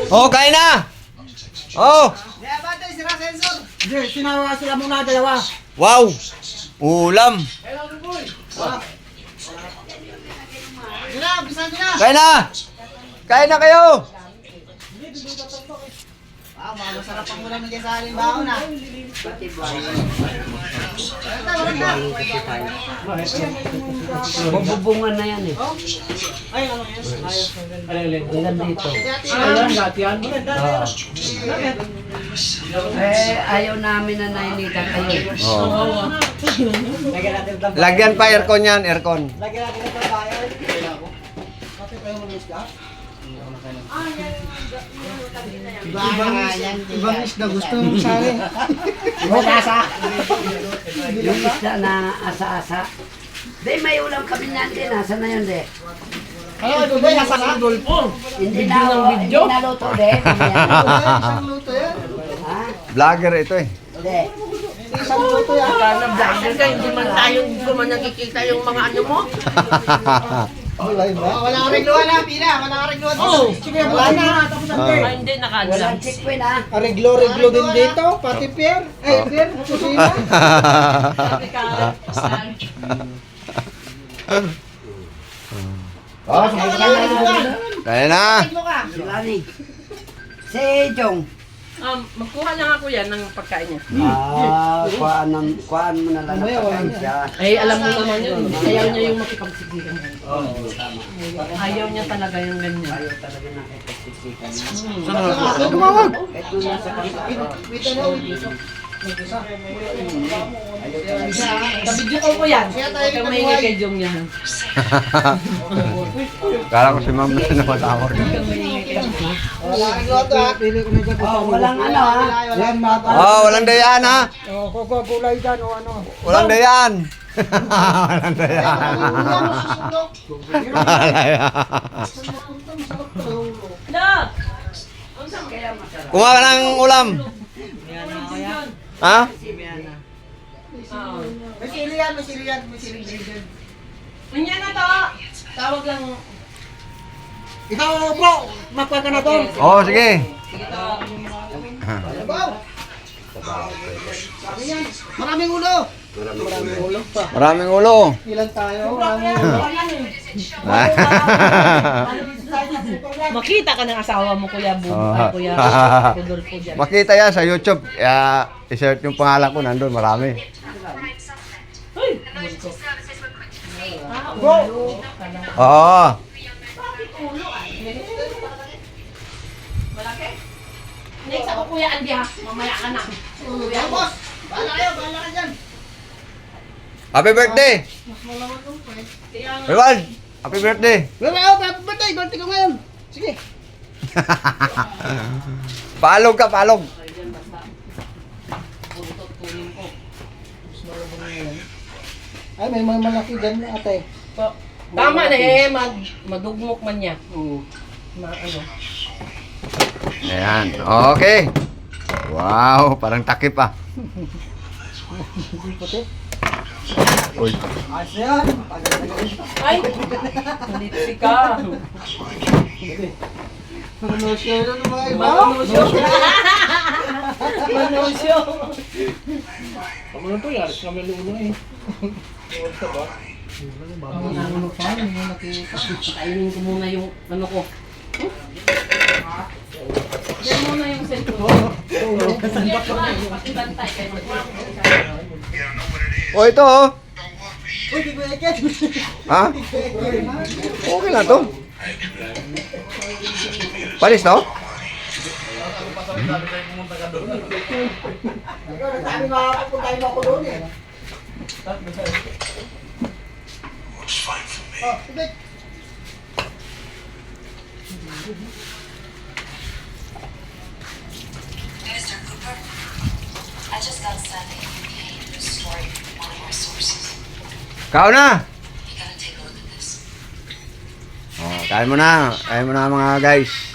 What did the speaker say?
Oh, kain na! Oh! Hindi, sinawa sila muna dalawa. Wow! Ulam! Kain na! Kain na kayo! Ah, masarap ang ulam ng sa aling baon na. Bububungan na yan eh. Ay, ano yan? Hanggang dito. Ayan, gatiyan. Ayaw namin na nainitan kayo. Oh. Lagyan natin ito. Lagyan pa aircon yan, aircon. Lagyan natin ito bayan. Bakit tayo mag-isda? Ibang isda gusto mong sari. Ibang asa. Yung isda na asa-asa. Di, may ulam kami niyan din. Nasaan na yun, de? Ano ito ba? Nasa Rodolfo. Hindi na luto, de. Isang luto yan. Ha? Vlogger ito eh. De. Isang luto yan. Vlogger ka, hindi man tayo, hindi ko man nakikita yung mga ano mo. Wala kang regluan na, Pina. Wala kang regluan. Oo. Sige, wala na. Ay, hindi, nakaadla. Walang chikwin, ha? Reglo din dito. Pati Pierre. Eh, Pierre. Kusina. Oh, Kain na! si Lani. Si Jong. Magkuha lang ako yan ng pagkain niya. Kuhaan mo na lang ang pagkain siya. Ay, alam mo naman yun. Ayaw niya yung makipagsigilan. Ayaw niya talaga yung ganyan. Ayaw talaga nakipagsiksikan. Tumawag! Kahit nung nasa kapatid. Kabidyo ko yan. Huwag kang maingay kay Jong yan. Kala ko si Ma'am na namatawag. Huwag kang maingay kay Jong. Wala kang regluan to, ha. Oh, walang ano, ha? Yan, mata. Oh, walang dayaan ha! Oh, gulay dyan o ano. Walang dayaan! Walang dayaan! Da! Kumain ka ng ulam! Ha? May sili yan, may sili yan, may sili yan. Ganyan na to. Tawag lang. Ikaw, bro, magpag ka na doon. Oh, sige! Wow! Maraming ulo. Maraming ulo! Ilan tayo? Maraming ulo. Makita ka ng asawa mo, Kuya Bu. Oh. Ay, Kuya Rodolfo dyan. Makita yan sa YouTube. Kaya i-search yung pangalan ko, nandun marami. Bro! Oo! Next ako, Kuya Andy, ha? Mamaya ka na. Kuya Andy. Boss! Bahala kayo, bahala ka dyan. Happy birthday! Ewan! Happy birthday! Happy birthday! Birthday ko ngayon. Sige. Paalog ka, paalog! Ay, may mga malaki dyan, ate. Tama na eh, madugmok man niya. Ano. Ayan, okay! Wow, parang takip ah. Uy. Ayos yan. Ay! Nalipsi ka. Manosyo na mga iba. Manusyo. Manusyo. Kainin ko muna yung ano ko. Diyan muna yung cellphone. Patibantay kayo. Oh, ito oh. Uy, di ko yakin. Ha? Okay na to. Palis to? Sabi nga ako, puntahin mo ako doon eh. Oh, sige. Mr. Cooper, I just got sent a UK news story from one of our sources. Kao na! You gotta take a look at this. Oh, kain mo na. Kain mo na mga guys.